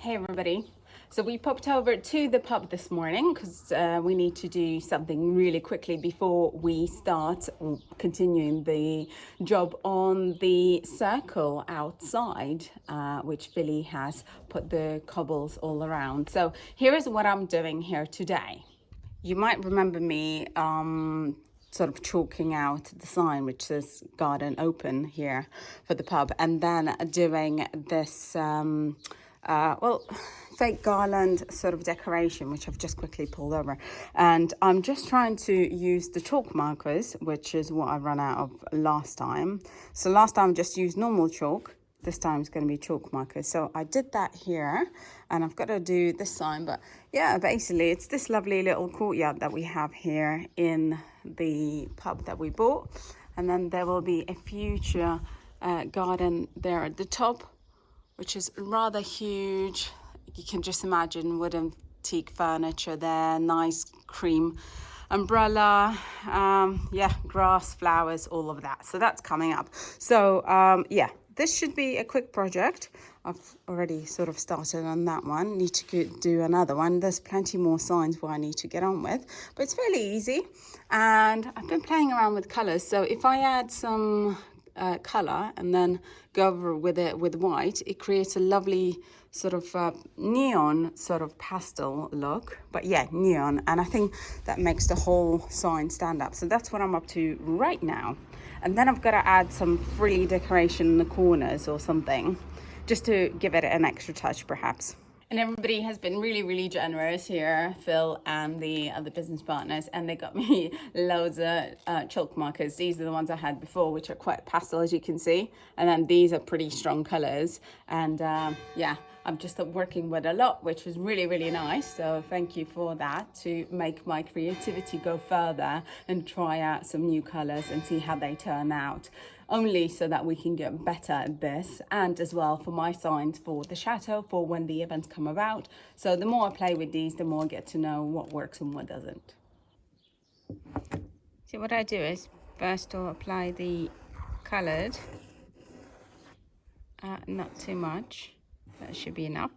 Hey everybody. So we popped over to the pub this morning because we need to do something really quickly before we start continuing the job on the circle outside, which Philly has put the cobbles all around. So here is what I'm doing here today. You might remember me sort of chalking out the sign which says garden open here for the pub, and then doing this fake garland sort of decoration which I've just quickly pulled over, and I'm just trying to use the chalk markers, which is what I ran out of last time. So last time I just used normal chalk. This time it's going to be chalk markers. So I did that here, and I've got to do this sign. But yeah, basically it's this lovely little courtyard that we have here in the pub that we bought. And then there will be a future garden there at the top, which is rather huge. You can just imagine wooden teak furniture there, nice cream umbrella, grass, flowers, all of that. So that's coming up. So yeah, this should be a quick project. I've already sort of started on that one. Need to do another one. There's plenty more signs where I need to get on with, but it's fairly easy. And I've been playing around with colors. So if I add some color and then go over with it with white, it creates a lovely sort of neon sort of pastel look, but yeah, neon, and I think that makes the whole sign stand up. So that's what I'm up to right now. And then I've got to add some frilly decoration in the corners or something, just to give it an extra touch perhaps. And everybody has been really generous here, Phil and the other business partners, and they got me loads of chalk markers. These are the ones I had before, which are quite pastel, as you can see, and then these are pretty strong colors. And yeah, I'm just working with a lot, which was really nice. So thank you for that, to make my creativity go further and try out some new colors and see how they turn out, only so that we can get better at this, and as well for my signs for the chateau for when the events come about. So the more I play with these, the more I get to know what works and what doesn't. So what I do is first I'll apply the colored, not too much, that should be enough,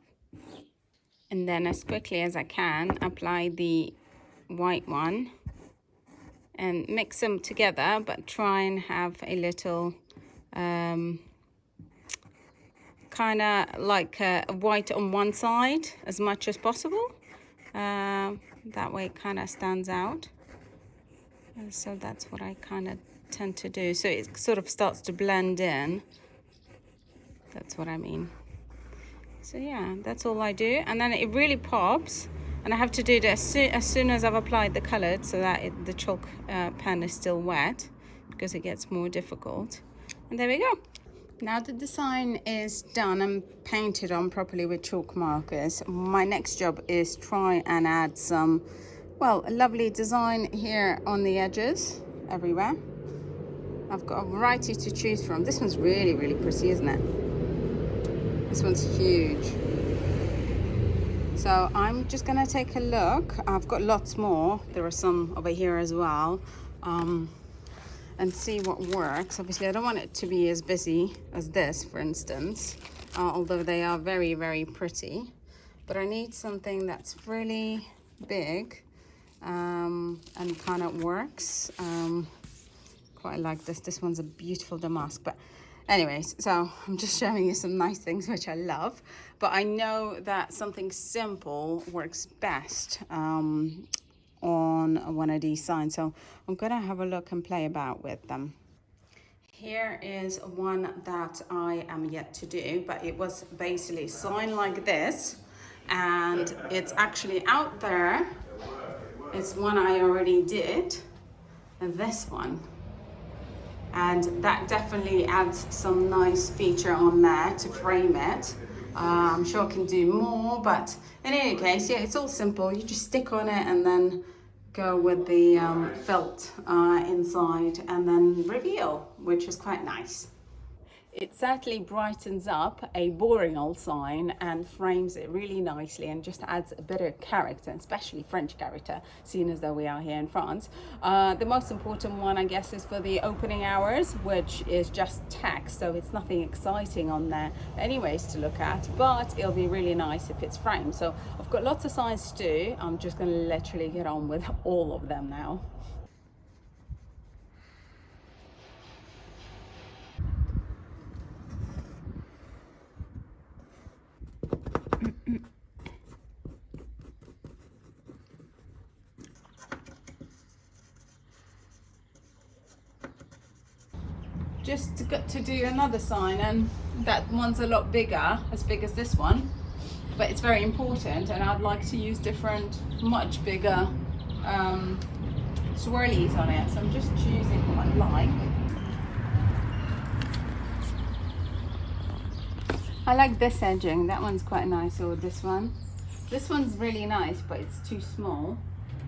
and then as quickly as I can apply the white one and mix them together, but try and have a little kind of like white on one side as much as possible. That way it kind of stands out. So that's what I kind of tend to do. So it sort of starts to blend in. That's what I mean. So yeah, that's all I do. And then it really pops. And I have to do it as soon as I've applied the colored, so that the chalk pen is still wet, because it gets more difficult. And there we go. Now that the sign is done and painted on properly with chalk markers, my next job is try and add some, well, a lovely design here on the edges everywhere. I've got a variety to choose from. This one's really pretty, isn't it? This one's huge. So I'm just gonna take a look. I've got lots more. There are some over here as well, and see what works. Obviously I don't want it to be as busy as this, for instance, although they are very pretty, but I need something that's really big and kind of works. Quite like this one's a beautiful damask, but anyways, so I'm just showing you some nice things which I love, but I know that something simple works best on one of these signs. So I'm gonna have a look and play about with them. Here is one that I am yet to do, but it was basically a sign like this, and it's actually out there. It's one I already did, and this one. And that definitely adds some nice feature on there to frame it. I'm sure I can do more, but in any case, yeah, it's all simple. You just stick on it and then go with the felt inside and then reveal, which is quite nice. it certainly brightens up a boring old sign and frames it really nicely and just adds a bit of character, especially French character, seeing as though we are here in France. The most important one, I guess, is for the opening hours, which is just text, so it's nothing exciting on there anyways to look at, but it'll be really nice if it's framed. So I've got lots of signs to do. I'm just going to literally get on with all of them now. Just got to do another sign, and that one's a lot bigger, as big as this one, but it's very important, and I'd like to use different, much bigger swirlies on it, so I'm just choosing what I like. I like this edging, that one's quite nice, or this one. This one's really nice, but it's too small,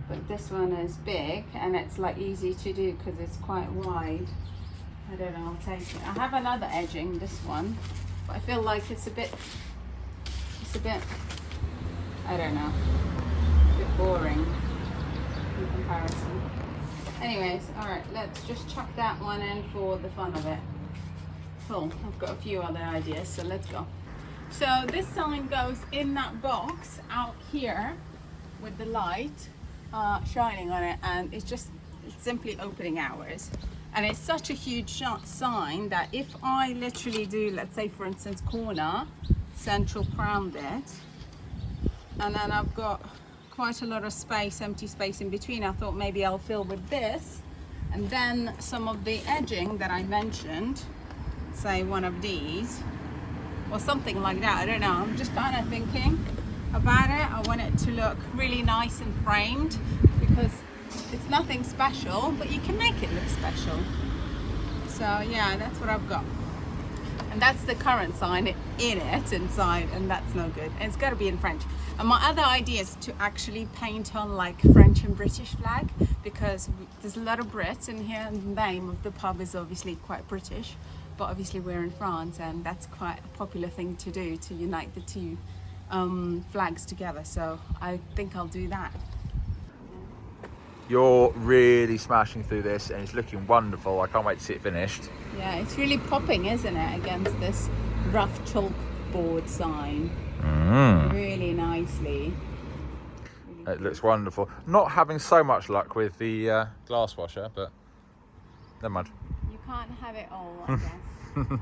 but this one is big, and it's like easy to do because it's quite wide. I don't know, I'll take it. I have another edging, this one, but I feel like it's a bit, I don't know, a bit boring in comparison. Anyways, all right, let's just chuck that one in for the fun of it. Cool, I've got a few other ideas, so let's go. So this sign goes in that box out here with the light shining on it, and it's simply opening hours. And it's such a huge sign that if I literally do, let's say for instance, corner, central crown bit, and then I've got quite a lot of space, empty space in between, I thought maybe I'll fill with this, and then some of the edging that I mentioned, say one of these, or something like that, I don't know. I'm just kind of thinking about it. I want it to look really nice and framed, because it's nothing special, but you can make it look special. So yeah, that's what I've got. And that's the current sign in it inside, and that's no good. And it's got to be in French. And my other idea is to actually paint on like French and British flag, because there's a lot of Brits in here, and the name of the pub is obviously quite British, but obviously we're in France, and that's quite a popular thing to do, to unite the two flags together. So I think I'll do that. You're really smashing through this, and it's looking wonderful. I can't wait to see it finished. Yeah, it's really popping, isn't it, against this rough chalkboard sign. Really nicely. It looks wonderful. Not having so much luck with the glass washer, but never mind. You can't have it all, I guess.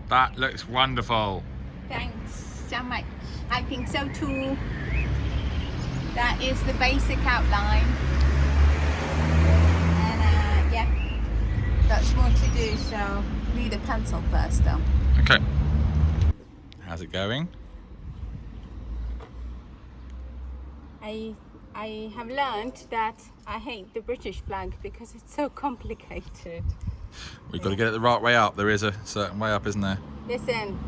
That looks wonderful. Thanks so much. I think so too. That is the basic outline. That's more to do, so need a pencil first though. Okay. How's it going? I have learned that I hate the British flag because it's so complicated. We've got to get it the right way up. There is a certain way up, isn't there? Listen,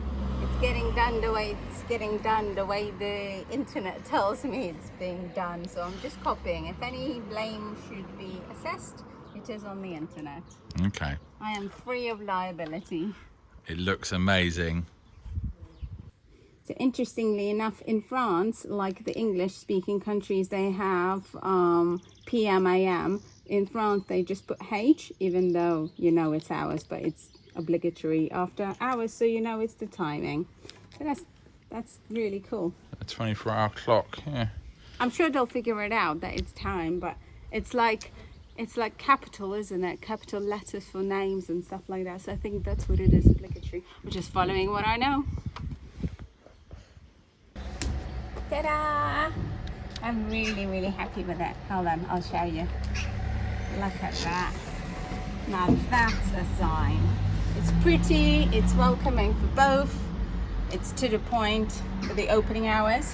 it's getting done the way it's getting done, the way the internet tells me it's being done. So I'm just copying. If any blame should be assessed, it is on the internet. Okay. I am free of liability. It looks amazing. So interestingly enough, in France, like the English-speaking countries, they have PM, AM. In France, they just put H, even though you know it's hours, but it's obligatory after hours, so you know it's the timing. So that's really cool. A 24-hour clock, yeah. I'm sure they'll figure it out that it's time, but it's like capital, isn't it? Capital letters for names and stuff like that. So I think that's what it is, obligatory. I'm just following what I know. Ta-da! I'm really, really happy with it. Hold on, I'll show you. Look at that. Now that's a sign. It's pretty, it's welcoming for both. It's to the point for the opening hours.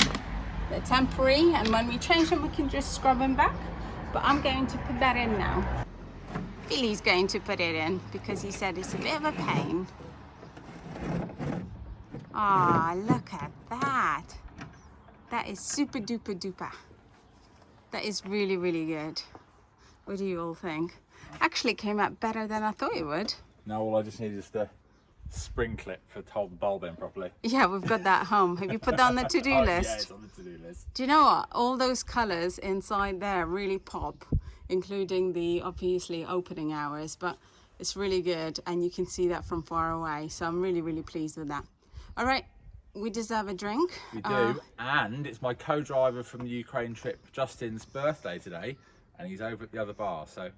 They're temporary, and when we change them, we can just scrub them back. But I'm going to put that in now. Billy's going to put it in because he said it's a bit of a pain. Ah, look at that. That is super duper duper. That is really, really good. What do you all think? Actually came out better than I thought it would. Now all I just need is the spring clip to hold the bulb in properly. Yeah, we've got that at home. Have you put that on the to-do Oh, list? yeah, it's on the to-do list. Do you know what? All those colours inside there really pop, including the obviously opening hours, but it's really good and you can see that from far away. So I'm really, really pleased with that. All right, we deserve a drink. We do, and it's my co-driver from the Ukraine trip, Justin's birthday today, and he's over at the other bar, so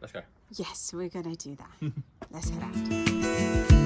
let's go. Yes, we're going to do that. Let's head out.